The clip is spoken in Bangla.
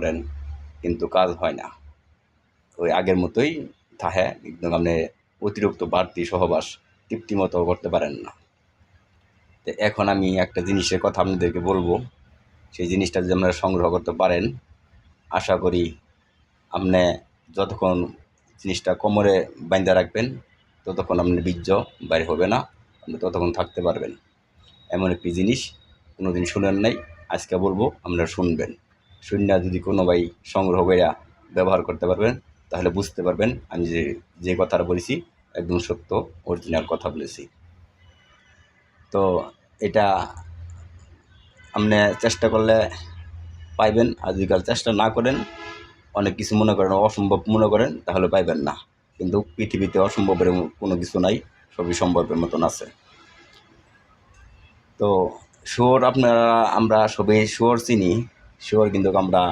করেন, কিন্তু কাজ হয় না, ওই আগের মতোই থাহে। একদম আপনি অতিরিক্ত বাড়তি সহবাস তৃপ্তিমতো করতে পারেন না। তো এখন আমি একটা জিনিসের কথা আপনাদেরকে বলবো, সেই জিনিসটা যদি আপনারা সংগ্রহ করতে পারেন, আশা করি আপনি যতক্ষণ জিনিসটা কোমরে বাঁধা রাখবেন ততক্ষণ আপনার বীর্য বাইরে হবে না, আপনি ততক্ষণ থাকতে পারবেন। এমন একটি জিনিস কোনোদিন শুনেন নাই, আজকে বলবো, আপনারা শুনবেন। শুনে যদি কোনো ভাই সংগ্রহ করে ব্যবহার করতে পারবেন, তাহলে বুঝতে পারবেন আমি যে কথাটা বলেছি একদম সত্য, অরিজিনাল কথা বলেছি। তো এটা আপনি চেষ্টা করলে পাইবেন, আর যদি কাল চেষ্টা না করেন, অনেক কিছু মনে করেন অসম্ভব মনে করেন, তাহলে পাইবেন না। কিন্তু পৃথিবীতে অসম্ভবের কোনো কিছু নাই, সবই সম্ভবের মতন আছে। তো শুয়োর আমরা সবাই শুয়োর চিনি, শুয়োর কিন্তু আমরা